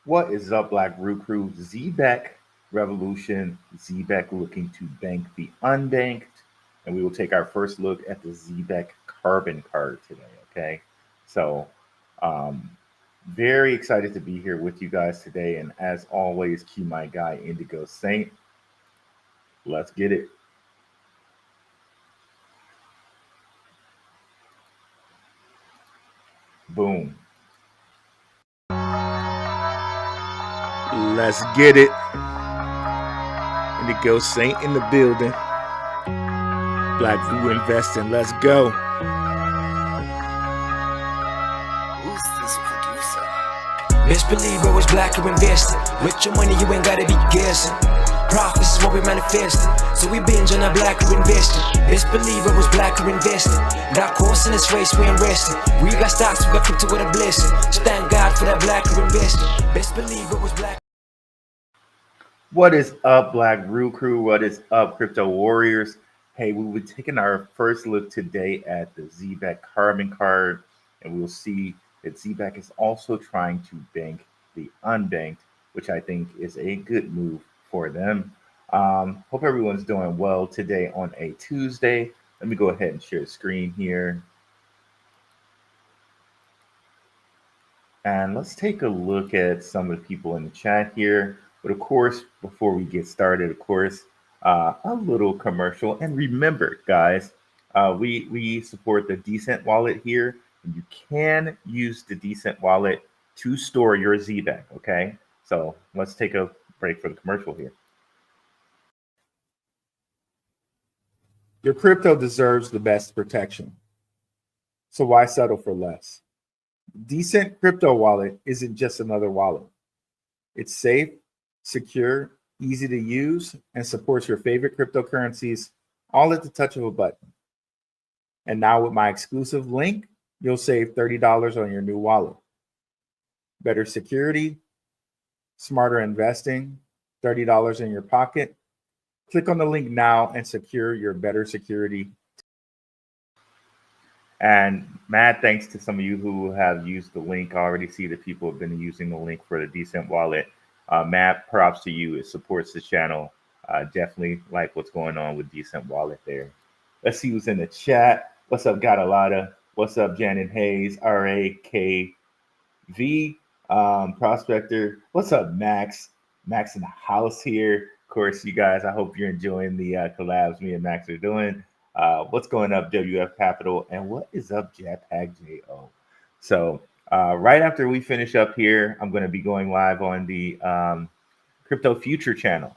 What is up, Blackrue crew? Zebec Revolution. Zebec looking to bank the unbanked. And we will take our first look at the Zebec carbon card today. Okay. So, um, very excited to be here with you guys today. And as always, cue my guy, Indigo Saint. Let's get it. Boom. Let's get it. Indigo Saint in the building. Blackrue Investing. Let's go. Who's this producer? Best believe it was Blackrue Investing. With your money, you ain't gotta be guessing. Profits is what we manifesting. So we binge on our Blackrue Investing. Best believe it was Blackrue Investing. Dark horse in this race, we ain't resting. We got stocks, we got crypto with a blessing. So thank God for that Blackrue Investing. Best believe it was Black. What is up, Blackrue crew? What is up, crypto warriors? Hey, we will be taking our first look today at the Zebec carbon card, and we'll see that Zebec is also trying to bank the unbanked, which I think is a good move for them. Hope everyone's doing well today on a Tuesday. Let me go ahead and share the screen here. And let's take a look at some of the people in the chat here. But of course, before we get started, of course, a little commercial. And remember, guys, we support the DCENT Wallet here, and you can use the DCENT Wallet to store your ZBAC. Okay, so let's take a break for the commercial here. Your crypto deserves the best protection, so why settle for less? DCENT Crypto Wallet isn't just another wallet. It's safe, secure, easy to use, and supports your favorite cryptocurrencies all at the touch of a button. And now with my exclusive link, you'll save $30 on your new wallet. Better security, smarter investing, $30 in your pocket. Click on the link now and secure your better security. And mad thanks to some of you who have used the link. I already see that people have been using the link for the DCENT Wallet. Matt, props to you. It supports the channel. Definitely like what's going on with DCENT Wallet there. Let's see who's in the chat. What's up, Gatalata? What's up, Janet Hayes? RAKV, Prospector. What's up, Max? Max in the house here. Of course, you guys, I hope you're enjoying the collabs me and Max are doing. What's going up, WF Capital? And what is up, Jetpack JO? So, right after we finish up here, I'm going to be going live on the Crypto Future channel.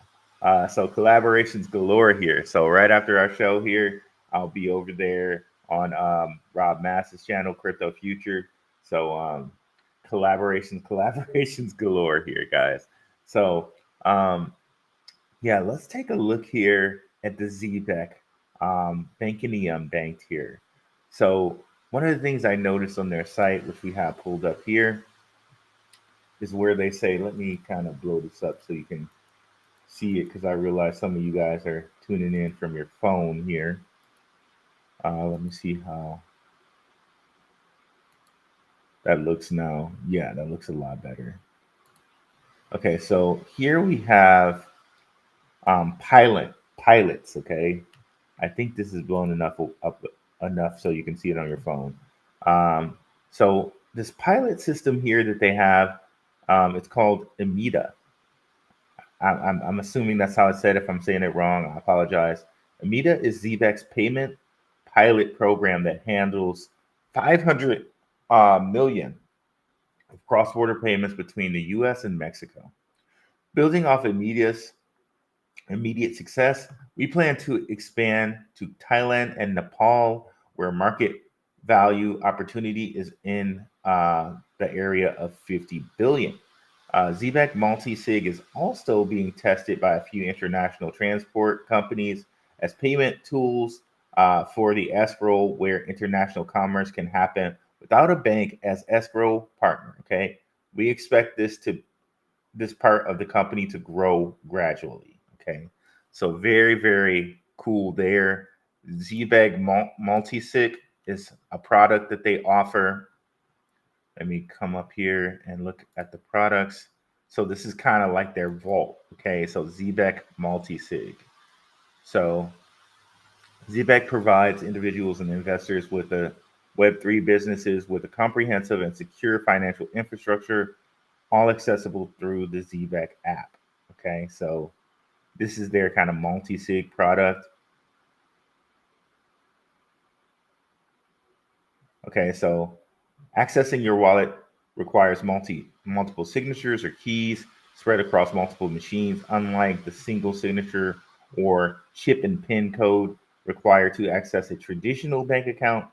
So collaborations galore here. So right after our show here, I'll be over there on Rob Mass's channel, Crypto Future. So collaborations galore here, guys. So yeah, let's take a look here at the Zebec banking the unbanked here. So one of the things I noticed on their site, which we have pulled up here, is where they say, let me kind of blow this up so you can see it, because I realize some of you guys are tuning in from your phone here. Let me see how that looks now. Yeah, that looks a lot better. Okay, so here we have pilots. Okay, I think this is blown up enough so you can see it on your phone. So this pilot system here that they have, it's called Emida. I'm assuming that's how it's said. If I'm saying it wrong, I apologize. Emida is Zebec's payment pilot program that handles 500 million of cross-border payments between the U.S. and Mexico. Building off Emida's immediate success, we plan to expand to Thailand and Nepal, where market value opportunity is in the area of 50 billion. Zebec multi-sig is also being tested by a few international transport companies as payment tools for the escrow, where international commerce can happen without a bank as escrow partner. Okay, we expect this part of the company to grow gradually. Okay, so very, very cool there. Zebec multi-sig is a product that they offer. Let me come up here and look at the products. So this is kind of like their vault. Okay, so Zebec multi-sig. So Zebec provides individuals and investors with a Web3 businesses with a comprehensive and secure financial infrastructure, all accessible through the Zebec app. Okay, so this is their kind of multi-sig product. Okay, so accessing your wallet requires multiple signatures or keys spread across multiple machines, unlike the single signature or chip and PIN code required to access a traditional bank account.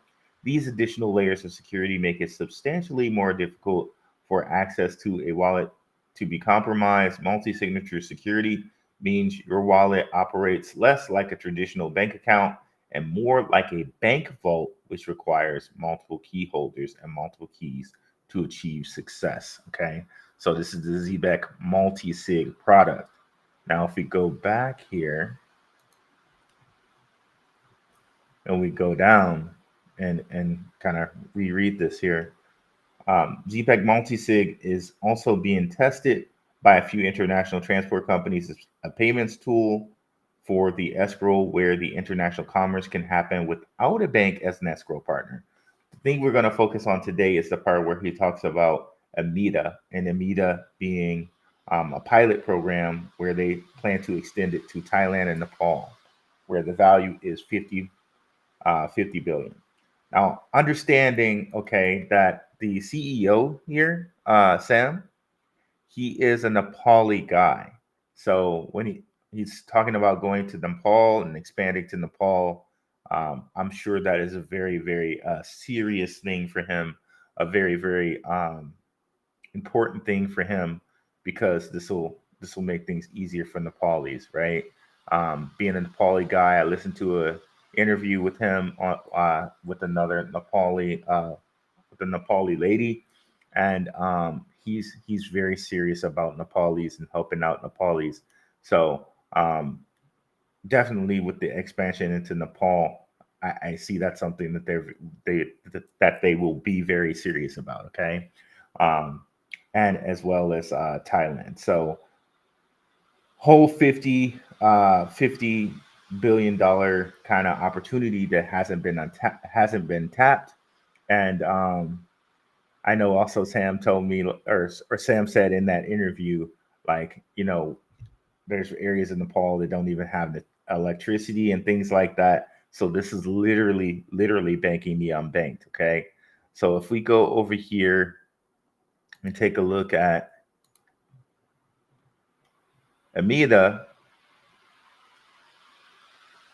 These additional layers of security make it substantially more difficult for access to a wallet to be compromised. Multi-signature security means your wallet operates less like a traditional bank account and more like a bank vault, which requires multiple key holders and multiple keys to achieve success. Okay, so this is the Zebec multi-sig product. Now, if we go back here and we go down and kind of reread this here, Zebec multi-sig is also being tested by a few international transport companies as a payments tool for the escrow where the international commerce can happen without a bank as an escrow partner. The thing we're going to focus on today is the part where he talks about Amida, and Amida being a pilot program where they plan to extend it to Thailand and Nepal, where the value is 50 billion. Now, understanding, okay, that the CEO here, Sam, he is a Nepali guy. So when he's talking about going to Nepal and expanding to Nepal, I'm sure that is a very, very serious thing for him, a very, very important thing for him, because this will make things easier for Nepalis, right? Being a Nepali guy, I listened to a interview with him on with another Nepali with a Nepali lady, and he's very serious about Nepalis and helping out Nepalis. So definitely with the expansion into Nepal, I see that's something that they will be very serious about. Okay, um, and as well as Thailand. So whole 50 billion dollar kind of opportunity that hasn't been tapped. And I know also Sam told me, or Sam said in that interview, like, there's areas in Nepal that don't even have the electricity and things like that. So this is literally banking the unbanked. Okay, so if we go over here and take a look at Amida.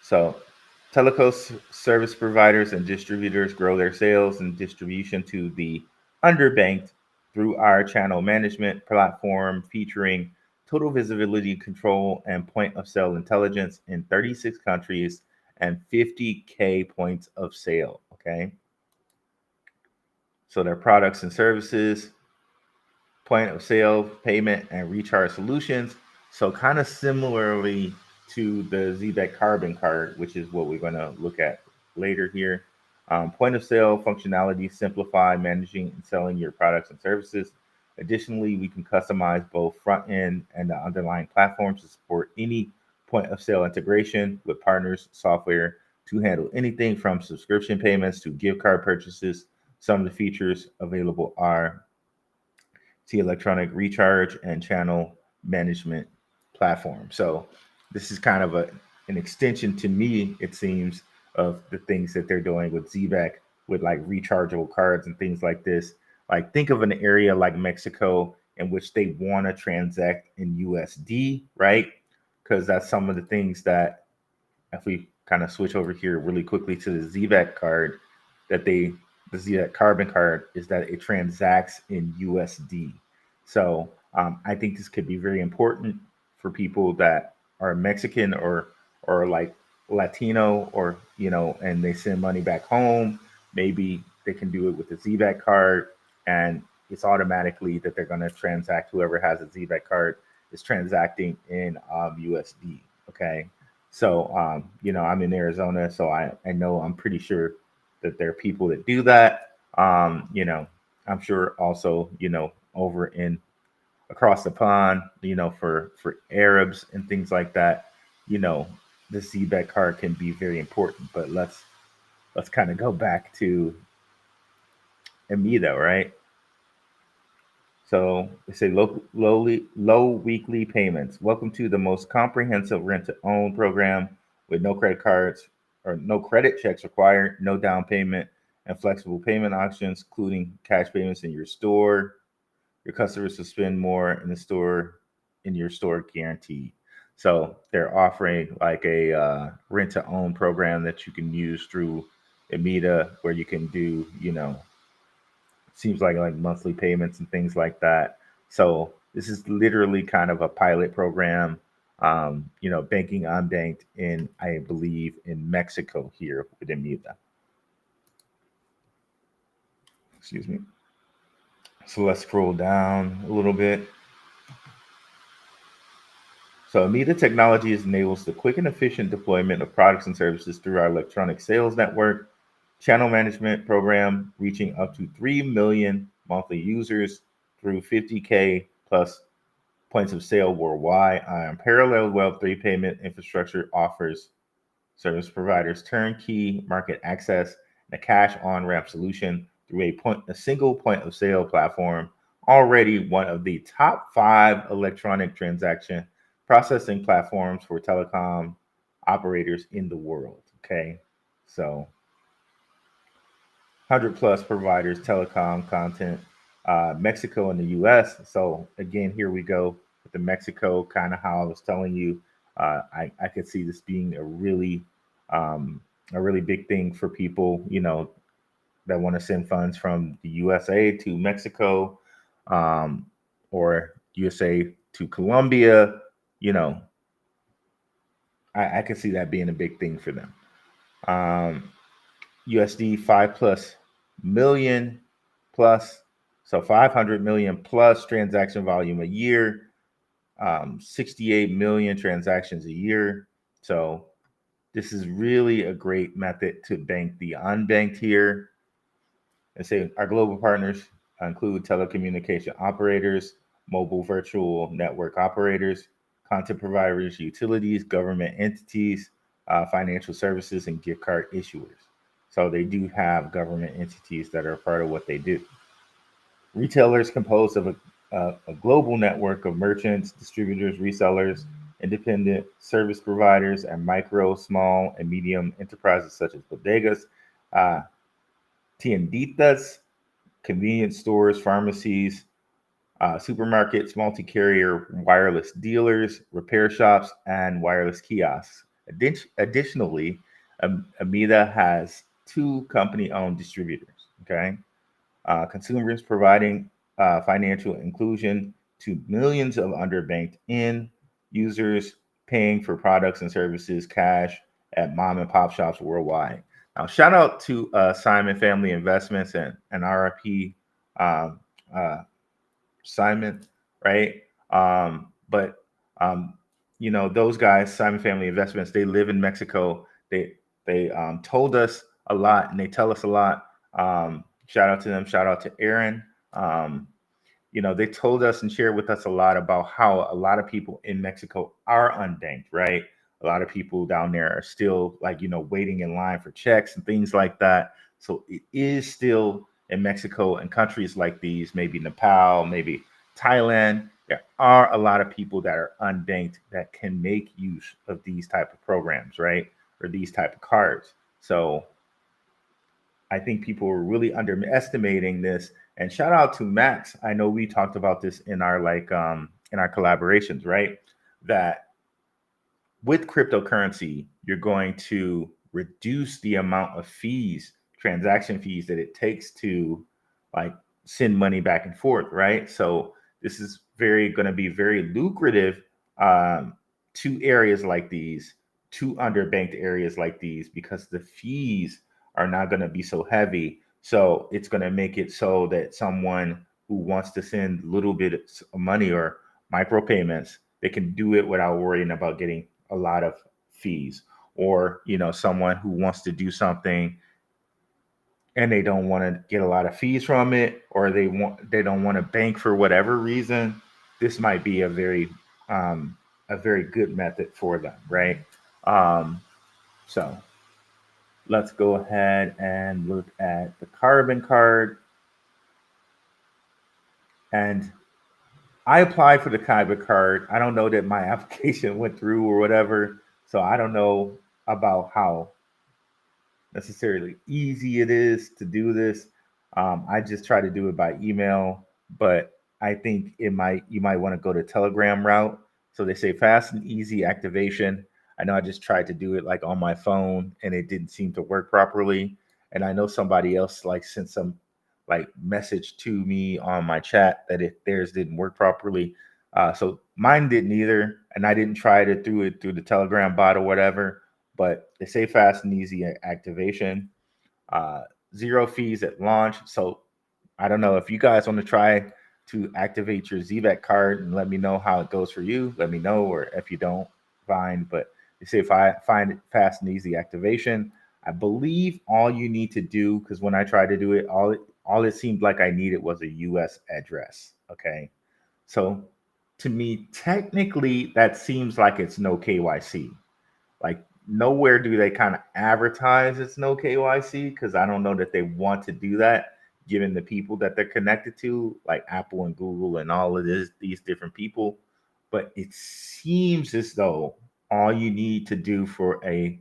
So telco service providers and distributors grow their sales and distribution to the underbanked through our channel management platform, featuring total visibility control and point of sale intelligence in 36 countries and 50K points of sale. Okay, so their products and services, point of sale, payment, and recharge solutions. So kind of similarly to the Zebec Carbon Card, which is what we're going to look at later here. Point of sale functionality, simplify managing and selling your products and services. Additionally, we can customize both front end and the underlying platforms to support any point of sale integration with partners software to handle anything from subscription payments to gift card purchases. Some of the features available are the electronic recharge and channel management platform. So this is kind of an extension, to me, it seems, of the things that they're doing with Zebec, with like rechargeable cards and things like this. Like, think of an area like Mexico in which they want to transact in USD, right? Because that's some of the things that, if we kind of switch over here really quickly to the Zebec card, that the Zebec Carbon Card, is that it transacts in USD. So I think this could be very important for people that are Mexican or like Latino, or and they send money back home. Maybe they can do it with the Zebec card, and it's automatically that they're going to transact. Whoever has a Zebec card is transacting in USD. Okay, so I'm in Arizona, so I know, I'm pretty sure that there are people that do that. I'm sure also over in across the pond, for Arabs and things like that, the Zebec card can be very important. But let's kind of go back to Amida, right? So they say low weekly payments. Welcome to the most comprehensive rent to own program with no credit cards or no credit checks required, no down payment, and flexible payment options, including cash payments in your store. Your customers will spend more in your store guaranteed. So they're offering like a rent to own program that you can use through Amida, where you can do, seems like monthly payments and things like that. So this is literally kind of a pilot program. Banking unbanked in, I believe, in Mexico here with Amida. Excuse me. So let's scroll down a little bit. So Amida Technology enables the quick and efficient deployment of products and services through our electronic sales network, channel management program reaching up to 3 million monthly users through 50K plus points of sale worldwide. Unparalleled Web3 payment infrastructure offers service providers turnkey market access and a cash on-ramp solution through a single point of sale platform, already one of the top 5 electronic transaction processing platforms for telecom operators in the world. Okay, so 100 plus providers, telecom content, Mexico and the US. So again, here we go with the Mexico, kind of how I was telling you. I could see this being a really big thing for people, that want to send funds from the USA to Mexico, or USA to Colombia. You know, I could see that being a big thing for them. USD 5+ million plus, so 500 million plus transaction volume a year, 68 million transactions a year. So this is really a great method to bank the unbanked here. And say our global partners include telecommunication operators, mobile virtual network operators, content providers, utilities, government entities, financial services, and gift card issuers. So they do have government entities that are part of what they do. Retailers composed of a global network of merchants, distributors, resellers, independent service providers, and micro, small, and medium enterprises such as bodegas, uh, tienditas, convenience stores, pharmacies, supermarkets, multi-carrier wireless dealers, repair shops, and wireless kiosks. Additionally, Amida has 2 company-owned distributors. Okay, consumers providing financial inclusion to millions of underbanked end users paying for products and services cash at mom and pop shops worldwide. Now, shout out to Simon Family Investments and RRP um, uh, Simon, right? But those guys, Simon Family Investments, they live in Mexico. They told us a lot, and they tell us a lot. Shout out to them. Shout out to Aaron. They told us and shared with us a lot about how a lot of people in Mexico are unbanked, right? A lot of people down there are still waiting in line for checks and things like that. So it is still in Mexico and countries like these, maybe Nepal, maybe Thailand. There are a lot of people that are unbanked that can make use of these type of programs, right? Or these type of cards. So I think people are really underestimating this. And shout out to Max. I know we talked about this in our in our collaborations, right? That with cryptocurrency, you're going to reduce the amount of fees, transaction fees that it takes to send money back and forth, right? So this is going to be very lucrative to areas like these, to underbanked areas like these, because the fees are not going to be so heavy. So it's going to make it so that someone who wants to send a little bit of money or micropayments, they can do it without worrying about getting a lot of fees. Or someone who wants to do something and they don't want to get a lot of fees from it, or they don't want to bank for whatever reason, this might be a very good method for them, right? Um, so let's go ahead and look at the carbon card. And I applied for the carbon card. I don't know that my application went through or whatever. So I don't know about how necessarily easy it is to do this. I just try to do it by email, but I think you might want to go to Telegram route. So they say fast and easy activation. I know I just tried to do it like on my phone and it didn't seem to work properly. And I know somebody else like sent some like message to me on my chat that if theirs didn't work properly. So mine didn't either, and I didn't try to do it through the Telegram bot or whatever. But they say fast and easy activation, uh, zero fees at launch. So I don't know if you guys want to try to activate your Zebec card and let me know how it goes for you. Let me know, or if you don't, fine. But they say if I find it fast and easy activation, I believe all you need to do, because when I tried to do it, all it seemed like I needed was a U.S. address. Okay, so to me, technically, that seems like it's no KYC. Like nowhere do they kind of advertise it's no KYC, because I don't know that they want to do that given the people that they're connected to, like Apple and Google and all of these different people. But it seems as though all you need to do for a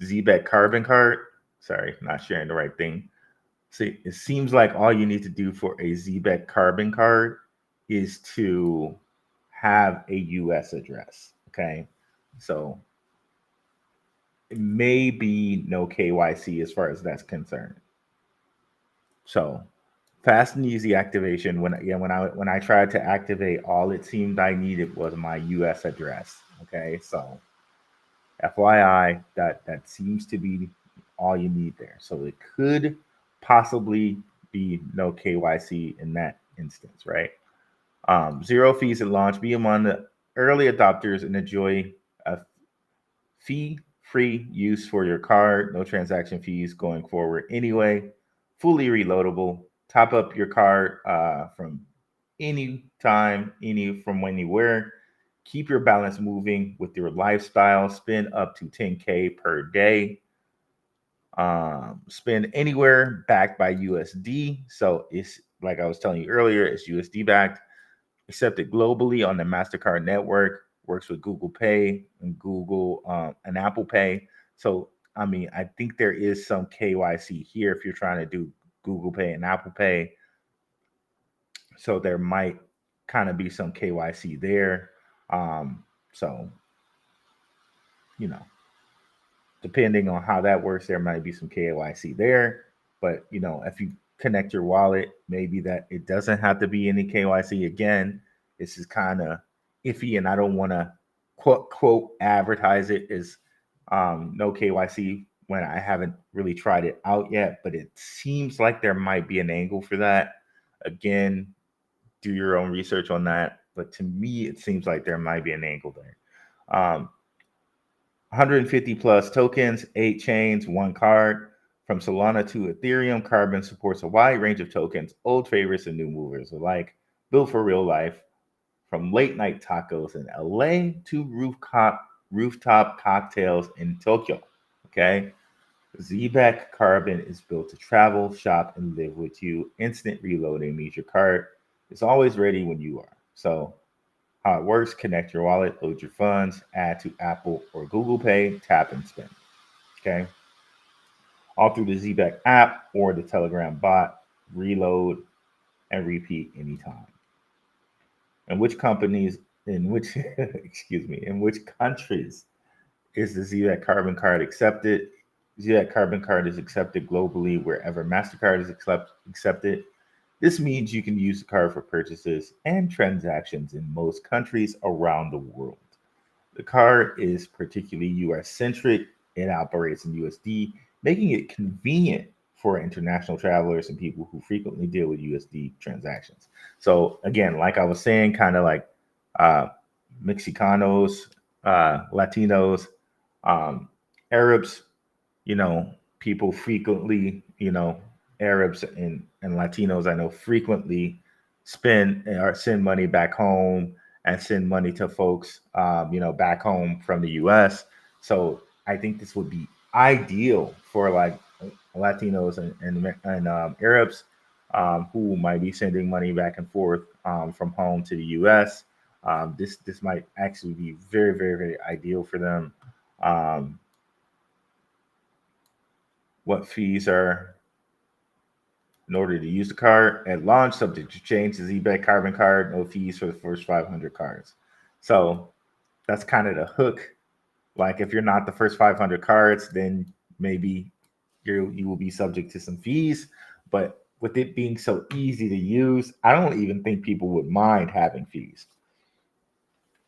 Zebec carbon card, sorry, not sharing the right thing. See, it seems like all you need to do for a Zebec carbon card is to have a US address. Okay. So it may be no KYC as far as that's concerned. So fast and easy activation. When I tried to activate, all it seemed I needed was my US address. Okay, so FYI, that seems to be all you need there. So it could possibly be no KYC in that instance, right? Zero fees at launch. Be among the early adopters and enjoy a fee-free use for your card. No transaction fees going forward anyway. Fully reloadable. Top up your card from any time, from anywhere. Keep your balance moving with your lifestyle. Spend up to 10K per day. Spend anywhere backed by USD. So it's like I was telling you earlier, it's USD backed. Accepted globally on the MasterCard network. Works with Google Pay and and Apple Pay. So I mean, I think there is some KYC here if you're trying to do Google Pay and Apple Pay. So there might kind of be some KYC there. So you know, depending on how that works, there might be some KYC there. But if you connect your wallet, maybe that it doesn't have to be any KYC. Again, this is kind of iffy, and I don't want to quote advertise it as no KYC when I haven't really tried it out yet. But it seems like there might be an angle for that. Again, do your own research on that. But to me, it seems like there might be an angle there. 150 plus tokens, 8 chains, 1 card. From Solana to Ethereum, Carbon supports a wide range of tokens, old favorites and new movers alike, built for real life. From late night tacos in LA to rooftop cocktails in Tokyo. Okay. Zebec Carbon is built to travel, shop, and live with you. Instant reloading means your card is always ready when you are. So how it works: connect your wallet, load your funds, add to Apple or Google Pay, tap and spend. Okay. All through the Zebec app or the Telegram bot, reload and repeat anytime. And which companies, in which, in which countries is the Zebec Carbon Card accepted? Zebec Carbon Card is accepted globally wherever MasterCard is accepted. This means you can use the card for purchases and transactions in most countries around the world. The card is particularly US centric. It operates in USD, making it convenient for international travelers and people who frequently deal with USD transactions. So again, like I was saying, kind of like Mexicanos, Latinos, Arabs, people frequently, Arabs and Latinos I know frequently spend or send money back home and send money to folks, back home from the U.S. So I think this would be ideal for like Latinos and Arabs who might be sending money back and forth from home to the U.S. This might actually be very, very, very ideal for them. Um, what fees are in order to use the card at launch, subject to change, the Zebec carbon card, no fees for the first 500 cards. So that's kind of the hook. Like if you're not the first 500 cards, then maybe you will be subject to some fees. But with it being so easy to use, I don't even think people would mind having fees.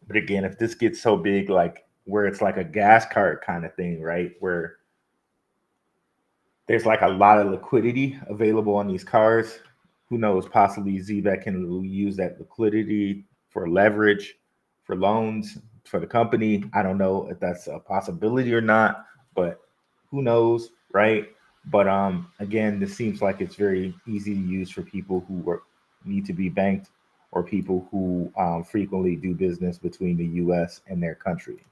But again, if this gets so big, like where it's like a gas card kind of thing, right? Where there's like a lot of liquidity available on these cards. Who knows? Possibly Zebec can use that liquidity for leverage, for loans, for the company. I don't know if that's a possibility or not, but who knows, right? But again, this seems like it's very easy to use for people who need to be banked or people who frequently do business between the U.S. and their country.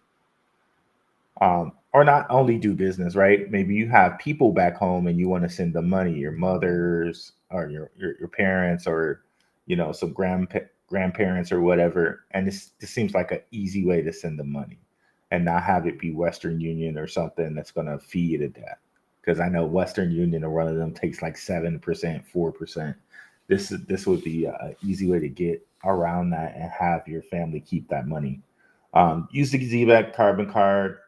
Or not only do business, right? Maybe you have people back home and you want to send them money, your mothers or your parents or some grandparents or whatever. And this seems like an easy way to send them money and not have it be Western Union or something that's going to fee you to death. Because I know Western Union or one of them takes like 7%, 4%. This would be an easy way to get around that and have your family keep that money. Use the Zebec carbon card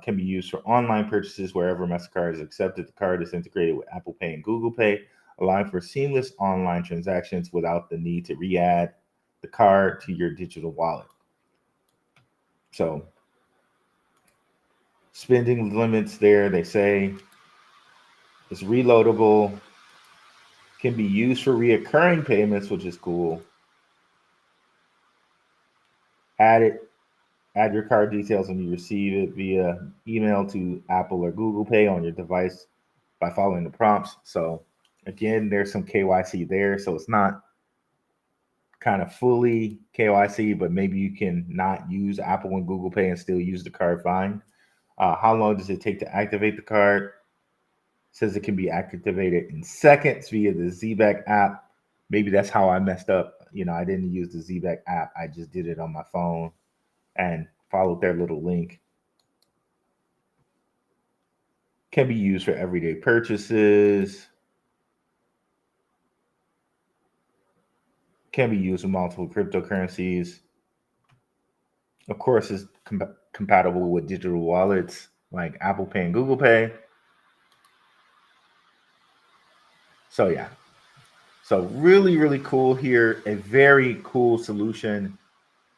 can be used for online purchases wherever MasterCard is accepted. The card is integrated with Apple Pay and Google Pay, allowing for seamless online transactions without the need to re-add the card to your digital wallet. So, spending limits there, they say, is reloadable, can be used for reoccurring payments, which is cool. Add your card details when you receive it via email to Apple or Google Pay on your device by following the prompts. So again, there's some KYC there. So it's not kind of fully KYC, but maybe you can not use Apple and Google Pay and still use the card fine. How long does it take to activate the card? It says it can be activated in seconds via the Zebec app. Maybe that's how I messed up. I didn't use the Zebec app. I just did it on my phone and followed their little link. Can be used for everyday purchases. Can be used with multiple cryptocurrencies. Of course, it's compatible with digital wallets like Apple Pay and Google Pay. So yeah. So really, really cool here. A very cool solution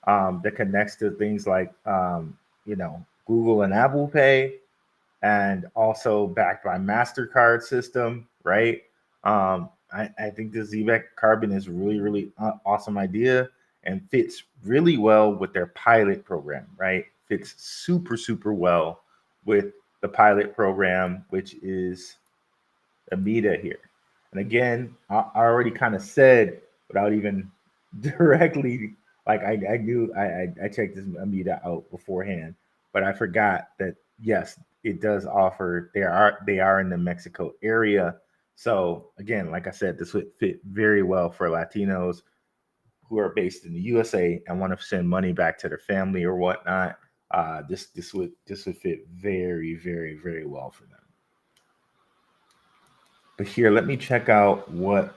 that connects to things like, Google and Apple Pay, and also backed by MasterCard system, right? I think the Zebec Carbon is really, really awesome idea and fits really well with their pilot program, right? Fits super, super well with the pilot program, which is Amida here. And again, I already kind of said without even directly, like I knew I checked this Amida out beforehand, but I forgot that yes, it does offer. They are in the Mexico area. So again, like I said, this would fit very well for Latinos who are based in the USA and want to send money back to their family or whatnot. This would fit very, very, very well for them. But here, let me check out what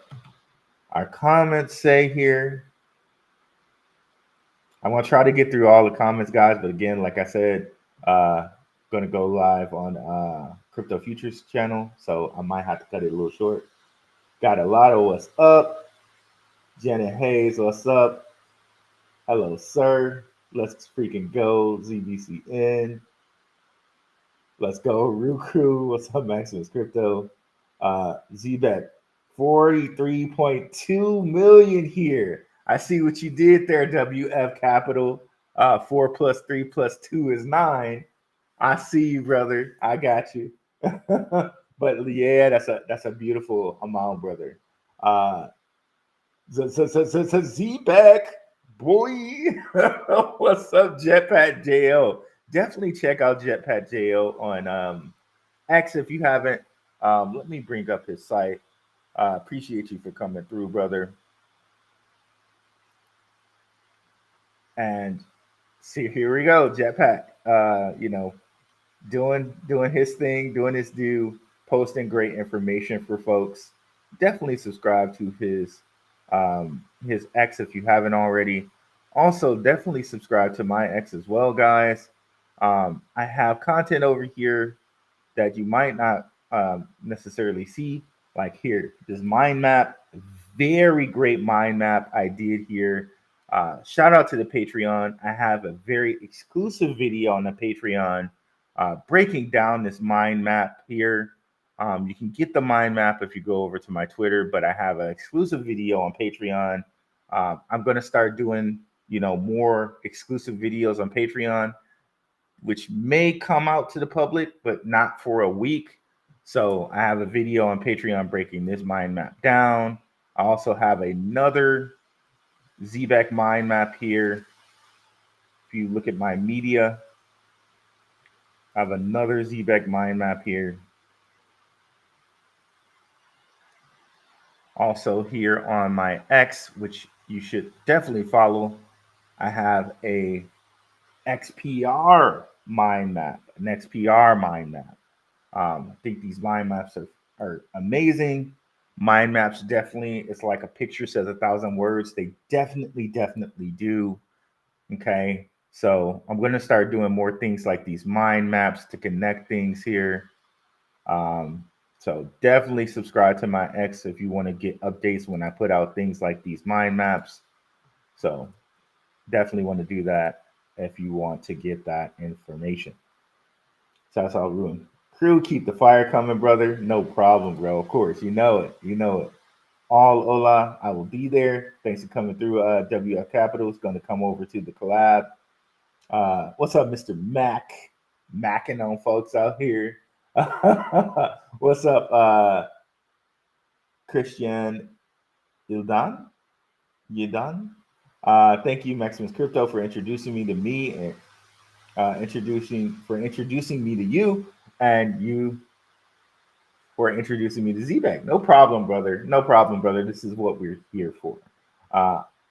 our comments say here. I'm gonna try to get through all the comments, guys. But again, like I said, gonna go live on Crypto Futures channel, so I might have to cut it a little short. Got a lot of what's up. Janet Hayes, what's up? Hello, sir. Let's freaking go. ZBCN. Let's go. Rue Crew. What's up, Maximus Crypto? Zebec, 43.2 million here. I see what you did there, WF Capital. 4 plus 3 plus 2 is 9. I see you, brother. I got you. But yeah, that's a beautiful amount, brother. Zebec, boy. What's up, Jetpack JO? Definitely check out Jetpack JO on X if you haven't. Let me bring up his site. Appreciate you for coming through, brother. And see, here we go, Jetpack. Doing his thing, doing his due, posting great information for folks. Definitely subscribe to his X if you haven't already. Also, definitely subscribe to my X as well, guys. I have content over here that you might not necessarily see, like here, this mind map, very great mind map I did here. Shout out to the Patreon. I have a very exclusive video on the Patreon breaking down this mind map here. You can get the mind map if you go over to my Twitter, but I have an exclusive video on Patreon. I'm going to start doing, more exclusive videos on Patreon, which may come out to the public, but not for a week. So I have a video on Patreon breaking this mind map down. I also have another Zebec mind map here. If you look at my media, I have another Zebec mind map here. Also here on my X, which you should definitely follow, I have a XPR mind map, an XPR mind map. I think these mind maps are amazing. Mind maps definitely, it's like a picture says 1,000 words. They definitely do. Okay. So I'm going to start doing more things like these mind maps to connect things here. So definitely subscribe to my X if you want to get updates when I put out things like these mind maps. So definitely want to do that if you want to get that information. So that's all ruined. Crew, keep the fire coming, brother. No problem, bro. Of course, you know it. All hola, I will be there. Thanks for coming through. WF Capital is going to come over to the collab. What's up, Mr. Mac? Macking on folks out here. What's up, Christian Ildan? Yedan? Thank you, Maximus Crypto, for introducing me and introducing me to you, and you for introducing me to Zebec. No problem, brother. No problem, brother. This is what we're here for.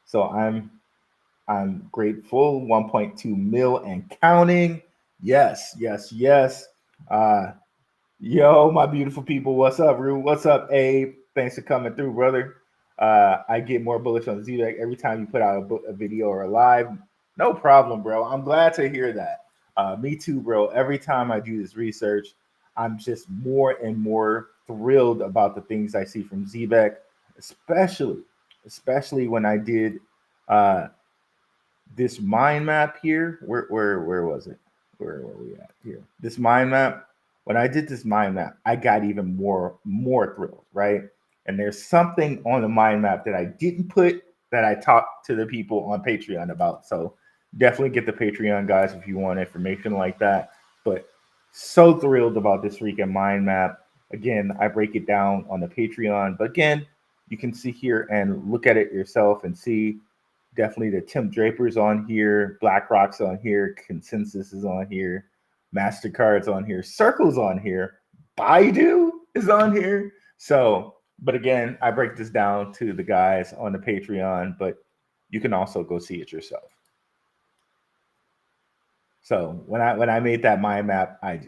So I'm grateful. 1.2 mil and counting. Yes. Yo, my beautiful people. What's up, Rue? What's up, Abe? Thanks for coming through, brother. I get more bullish on Zebec every time you put out a video or a live. No problem, bro. I'm glad to hear that. Me too, bro. Every time I do this research, I'm just more and more thrilled about the things I see from Zebec, especially when I did this mind map here. Where was it? Where were we at here? This mind map. When I did this mind map, I got even more thrilled, right? And there's something on the mind map that I didn't put that I talked to the people on Patreon about. So definitely get the Patreon, guys, if you want information like that. But so thrilled about this freaking mind map. Again, I break it down on the Patreon. But again, you can see here and look at it yourself and see definitely the Tim Draper's on here, BlackRock's on here, Consensus is on here, MasterCard's on here, Circle's on here, Baidu is on here. So, but again, I break this down to the guys on the Patreon, but you can also go see it yourself. So when I made that mind map, I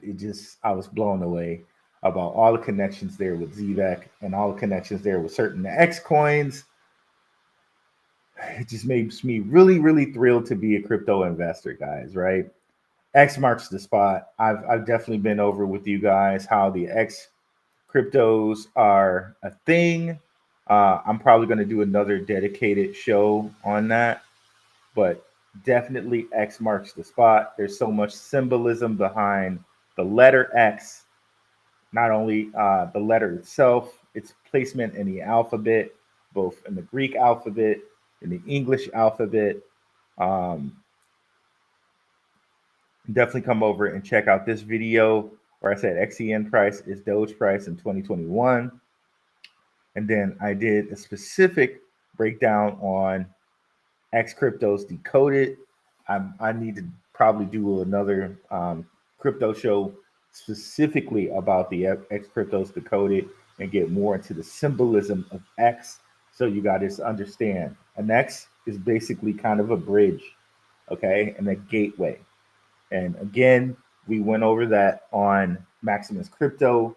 was blown away about all the connections there with Zebec and all the connections there with certain X coins. It just makes me really, really thrilled to be a crypto investor, guys, right? X marks the spot. I've definitely been over with you guys how the X cryptos are a thing. I'm probably going to do another dedicated show on that, but definitely X marks the spot. There's so much symbolism behind the letter X, not only the letter itself, its placement in the alphabet, both in the Greek alphabet, in the English alphabet. Definitely come over and check out this video where I said XEN price is Doge price in 2021. And then I did a specific breakdown on X Cryptos Decoded. I need to probably do another crypto show specifically about the X Cryptos Decoded and get more into the symbolism of X, so you guys understand. An X is basically kind of a bridge, okay, and a gateway. And again, we went over that on Maximus Crypto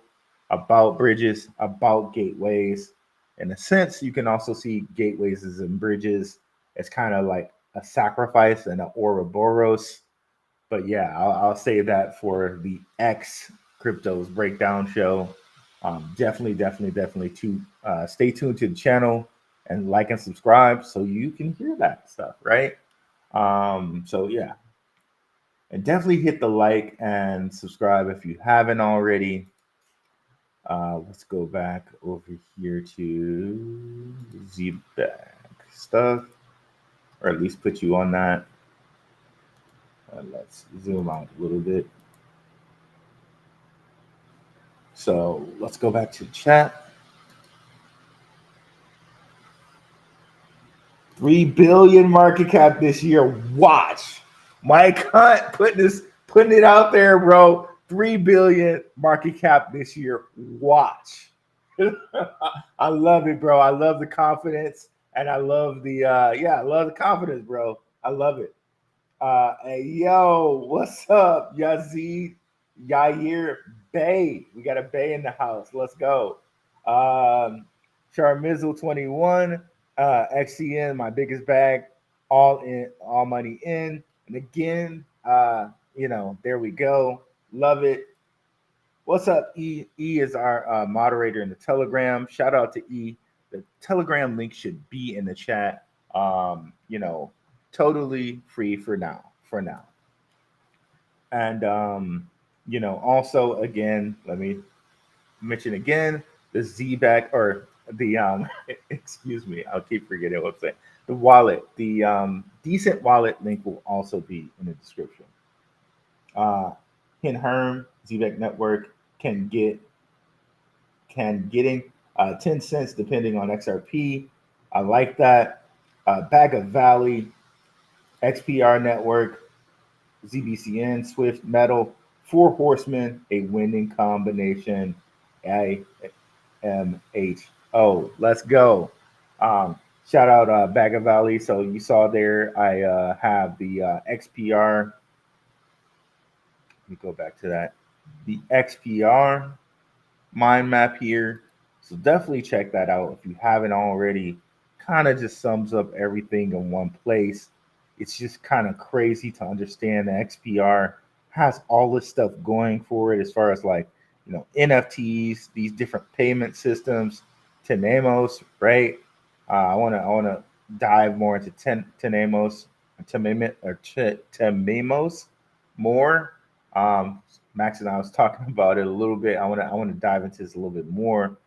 about bridges, about gateways. In a sense, you can also see gateways as in bridges. It's kind of like a sacrifice and an Ouroboros. But yeah, I'll say that for the X Cryptos breakdown show. Definitely to stay tuned to the channel and like and subscribe so you can hear that stuff, right? So yeah, and definitely hit the like and subscribe if you haven't already. Let's go back over here to Zebec stuff, or at least put you on that. Let's zoom out a little bit. So let's go back to chat. 3 billion market cap this year. Watch Mike Hunt putting it out there, bro. 3 billion market cap this year. Watch. I love it, bro. I love the confidence, and I love the I love the confidence, bro. I love it. Hey, yo, what's up, Yazid Yair Bay? We got a Bay in the house. Let's go. Charmizzle 21, XCN, my biggest bag, all in, all money in. And again, there we go. Love it. What's up, E? E is our moderator in the Telegram. Shout out to E. The Telegram link should be in the chat. Totally free for now. And also again, let me mention again the Zebec, or the excuse me, I'll keep forgetting what I'm saying. The wallet, the DCENT Wallet link will also be in the description. Ken Herm, Zebec Network can getting 10 cents depending on XRP. I like that. Bag of Valley, XPR Network, ZBCN, Swift Metal, Four Horsemen, a winning combination. AMHO. Let's go. Shout out Bag of Valley. So you saw there, I have the XPR. Let me go back to that. The XPR mind map here. So definitely check that out if you haven't already. Kind of just sums up everything in one place. It's just kind of crazy to understand the XPR has all this stuff going for it as far as NFTs, these different payment systems, Tenemos, right? I want to dive more into Tenemos more. Max and I was talking about it a little bit. I want to dive into this a little bit more.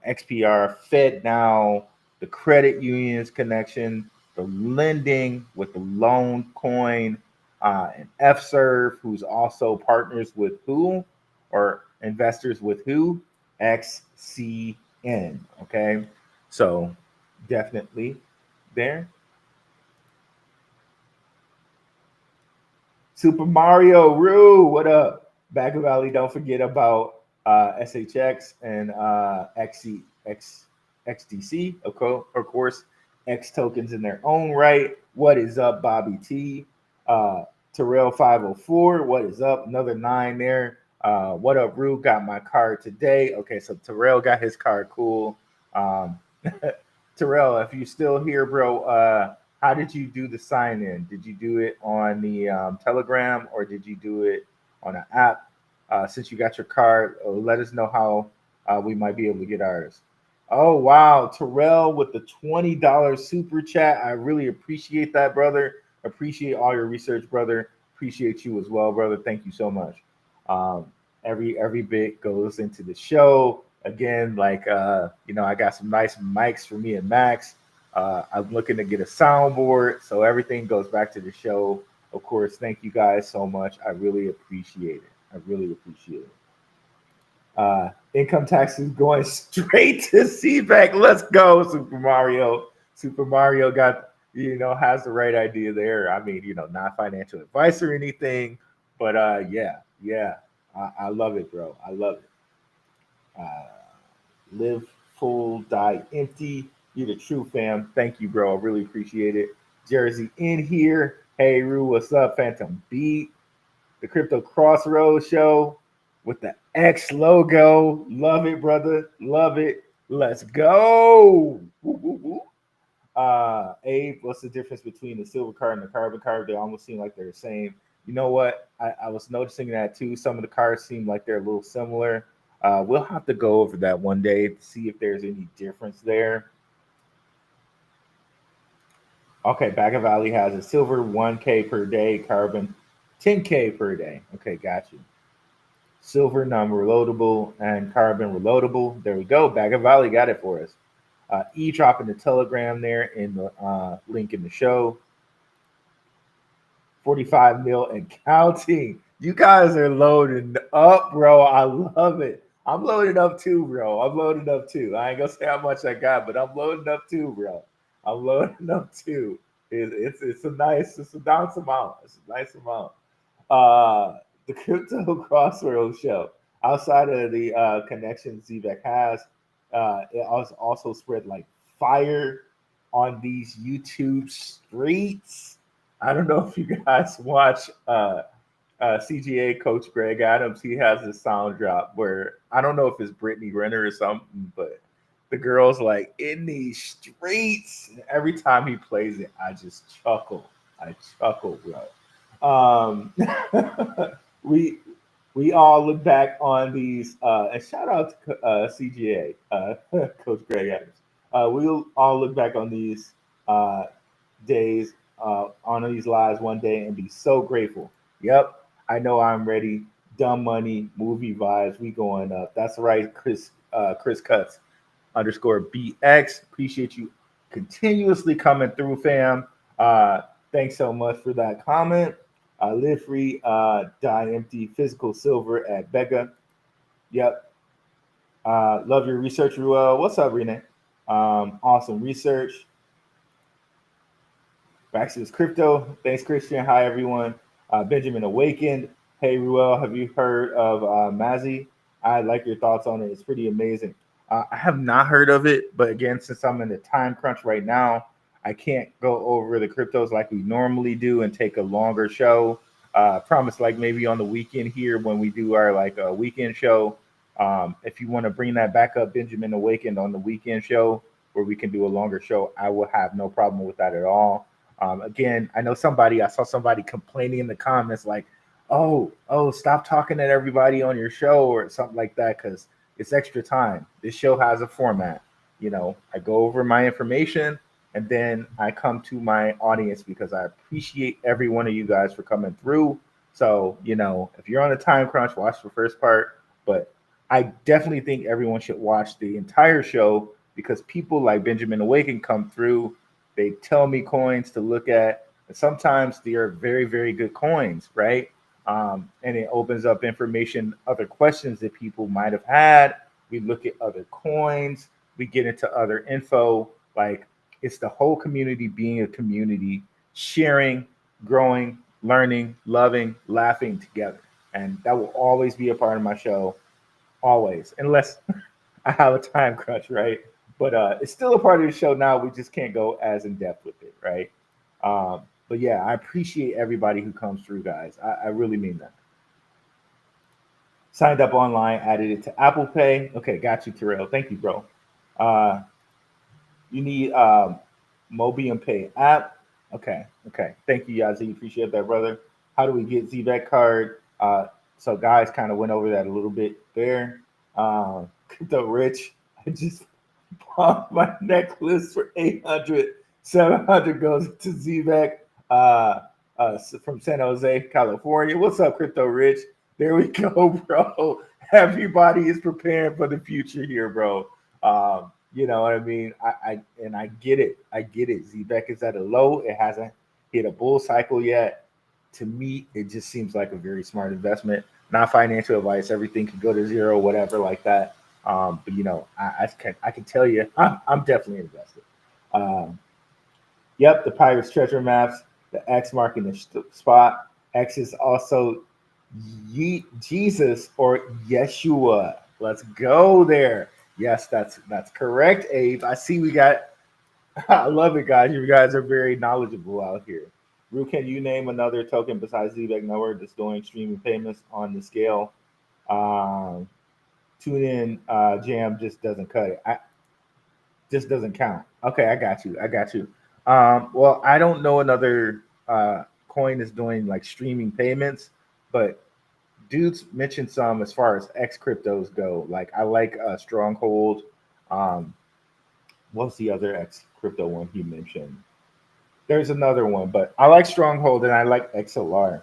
XPR, Fed now, the credit unions connection, the lending with the loan coin, and FServe, who's also partners with who, or investors with who? XCN. Okay, so definitely there. Super Mario Rue, what up? Back of Valley, don't forget about SHX and XDC, of course, X tokens in their own right. What is up, Bobby T? Terrell 504, what is up? Another 9 there. What up, Rue? Got my card today. Okay, so Terrell got his card. Cool. Terrell, if you're still here, bro, how did you do the sign in? Did you do it on the Telegram, or did you do it on an app? Since you got your card, let us know how we might be able to get ours. Oh, wow. Terrell with the $20 super chat. I really appreciate that, brother. Appreciate all your research, brother. Appreciate you as well, brother. Thank you so much. Every bit goes into the show. Again, I got some nice mics for me and Max. I'm looking to get a soundboard, so everything goes back to the show. Of course, thank you guys so much. I really appreciate it. Income taxes going straight to Zebec. Let's go, Super Mario. Super Mario got, has the right idea there. I mean, not financial advice or anything, but yeah, I love it, bro. I love it. Uh, Live full, die empty. You're the true fam. Thank you, bro. I really appreciate it. Jersey in here. Hey, Rue, what's up? Phantom Beat. The Crypto Crossroads show with the X logo. Love it, brother. Love it. Let's go. Woo, woo, woo. Abe, what's the difference between the silver card and the carbon card? They almost seem like they're the same. You know what? I was noticing that too. Some of the cards seem like they're a little similar. We'll have to go over that one day to see if there's any difference there. Okay, Baga Valley has a silver 1K per day, carbon 10K per day. Okay, got you. Silver non-reloadable and carbon reloadable. There we go. Baga Valley got it for us. E-drop in the Telegram there in the link in the show. 45 mil and counting. You guys are loading up, bro. I love it. I'm loading up too, bro. I'm loading up too. I ain't gonna say how much I got, but I'm loading up too, bro. I'm loading up too. It's a nice amount. It's a nice amount. The Crypto Crossroads show. Outside of the connection Zebec has, it also spread like fire on these YouTube streets. I don't know if you guys watch CGA Coach Greg Adams. He has this sound drop where I don't know if it's Brittany Renner or something, but the girl's like in these streets. And every time he plays it, I just chuckle. I chuckle, bro. We all look back on these, and shout out to CGA, Coach Greg Adams. We'll all look back on these days, on these lives one day and be so grateful. Yep, I know I'm ready. Dumb money, movie vibes, we going up. That's right, Chris Cuts _ BX. Appreciate you continuously coming through, fam. Thanks so much for that comment. Live free, die empty, physical silver at Becca. Yep. Love your research, Ruel. What's up, Renee? Awesome research. Back to this crypto. Thanks, Christian. Hi, everyone. Benjamin Awakened. Hey, Ruel, have you heard of Mazzy? I like your thoughts on it. It's pretty amazing. I have not heard of it, but again, since I'm in the time crunch right now, I can't go over the cryptos like we normally do and take a longer show. Promise, like maybe on the weekend here when we do our weekend show. If you want to bring that back up, Benjamin Awakened on the weekend show where we can do a longer show, I will have no problem with that at all. Again, I saw somebody complaining in the comments like, oh, stop talking at everybody on your show or something like that because it's extra time. This show has a format. I go over my information and then I come to my audience because I appreciate every one of you guys for coming through. So, if you're on a time crunch, watch the first part. But I definitely think everyone should watch the entire show because people like Benjamin Awaken come through. They tell me coins to look at. And sometimes they are very, very good coins, right? And it opens up information, other questions that people might have had. We look at other coins. We get into other info. Like, it's the whole community being a community, sharing, growing, learning, loving, laughing together. And that will always be a part of my show, always, unless I have a time crunch, right? But it's still a part of the show now. We just can't go as in depth with it, right? But yeah, I appreciate everybody who comes through, guys. I really mean that. Signed up online, added it to Apple Pay. Okay, got you, Terrell. Thank you, bro. You need Mobium Pay app. Okay. Thank you, Yazzie. Appreciate that, brother. How do we get Zebec card? So guys kind of went over that a little bit there. Crypto Rich, I just bought my necklace for 800. 700 goes to Zebec from San Jose, California. What's up, Crypto Rich? There we go, bro. Everybody is preparing for the future here, bro. You know what I mean? I get it. I get it. Zebec is at a low. It hasn't hit a bull cycle yet. To me, it just seems like a very smart investment. Not financial advice. Everything could go to zero, whatever, like that. But I can tell you, I'm definitely invested. Yep, the Pirates treasure maps, the X marking the spot. X is also Jesus or Yeshua. Let's go there. Yes, that's correct, Abe. I see we got I love it, guys. You guys are very knowledgeable out here. Rue, can you name another token besides Zebec Network that's doing streaming payments on the scale? Um, Tune in Jam just doesn't cut it. Just doesn't count. Okay, I got you. I got you. Well, I don't know another coin that's doing like streaming payments, but dudes mentioned some as far as X cryptos go. Like I like Stronghold. Um, what's the other X crypto one he mentioned? There's another one, but I like Stronghold and I like XLR.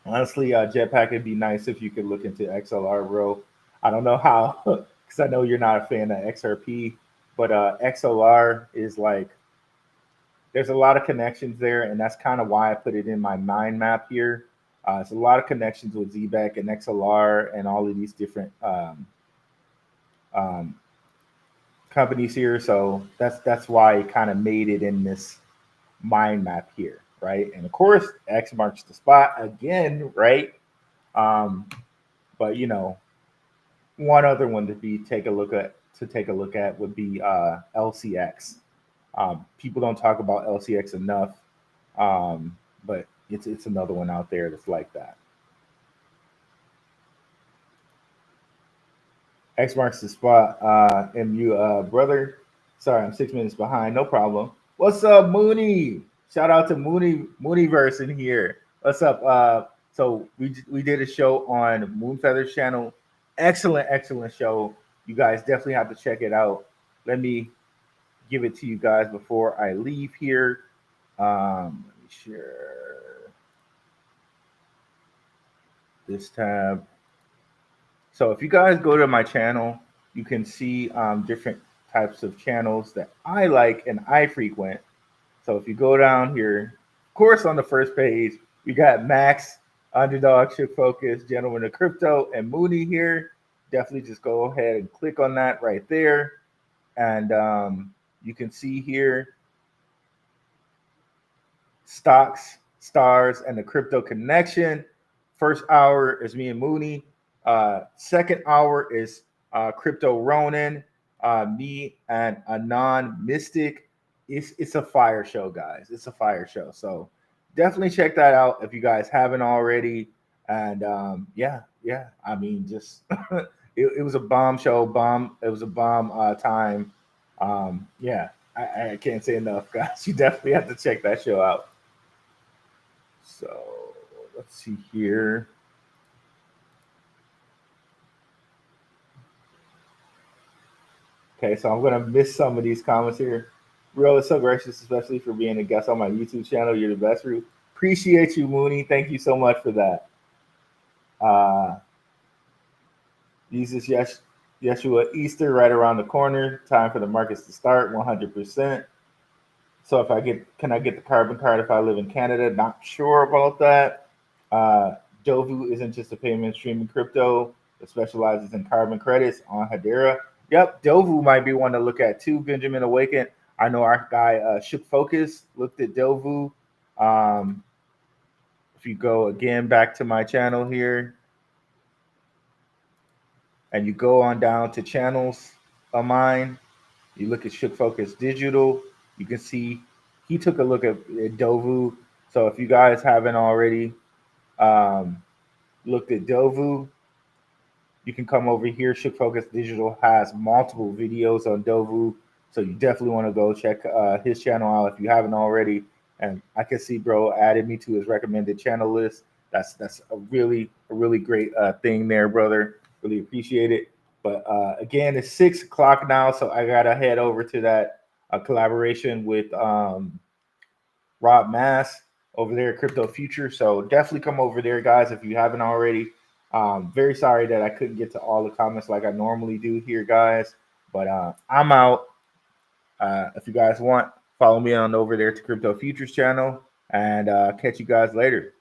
Honestly, Jetpack, it'd be nice if you could look into XLR, bro. I don't know how, because I know you're not a fan of XRP, but XLR is like there's a lot of connections there, and that's kind of why I put it in my mind map here. It's a lot of connections with Zebec and XLR and all of these different um, companies here. So that's why I kind of made it in this mind map here, right? And of course, X marks the spot again, right? Um, but you know, one other one take a look at would be LCX. People don't talk about LCX enough, but it's another one out there that's like that. X marks the spot. MU brother. Sorry, I'm 6 minutes behind. No problem. What's up, Mooney? Shout out to Mooneyverse in here. What's up? So we did a show on Moonfeather's channel. Excellent show. You guys definitely have to check it out. Let me give it to you guys before I leave here. Let me share this tab. So if you guys go to my channel, you can see different types of channels that I like and I frequent. So if you go down here, of course, on the first page, we got Max, Underdog, Shook Focus, Gentleman of Crypto, and Mooney here. Definitely just go ahead and click on that right there. And you can see here stocks, stars, and the crypto connection. First hour is me and Mooney. Second hour is Crypto Ronin, me and Anon Mystic. It's a fire show, guys. It's a fire show. So definitely check that out if you guys haven't already. And yeah. I mean, just it was a bomb show. It was a bomb time. Yeah, I can't say enough, guys. You definitely have to check that show out. So let's see here. Okay, so I'm gonna miss some of these comments here. Real is so gracious, especially for being a guest on my YouTube channel. You're the best, Rue. Appreciate you, Mooney. Thank you so much for that. Jesus Yeshua Easter right around the corner. Time for the markets to start 100%. So can I get the carbon card if I live in Canada? Not sure about that. Dovu isn't just a payment streaming crypto. It specializes in carbon credits on Hedera. Yep, Dovu might be one to look at too. Benjamin Awaken. I know our guy Shook Focus looked at Dovu. If you go again back to my channel here, and you go on down to channels of mine, you look at Shook Focus Digital, you can see he took a look at Dovu. So if you guys haven't already looked at Dovu, you can come over here. Shook Focus Digital has multiple videos on Dovu, so you definitely want to go check his channel out if you haven't already. And I can see bro added me to his recommended channel list. That's a really great thing there, brother. Really appreciate it. But again, it's 6 o'clock now, so I gotta head over to that collaboration with Rob Mass over there at Crypto Future. So definitely come over there, guys, if you haven't already. Very sorry that I couldn't get to all the comments like I normally do here, guys. But I'm out. If you guys want, follow me on over there to Crypto Futures channel, and catch you guys later.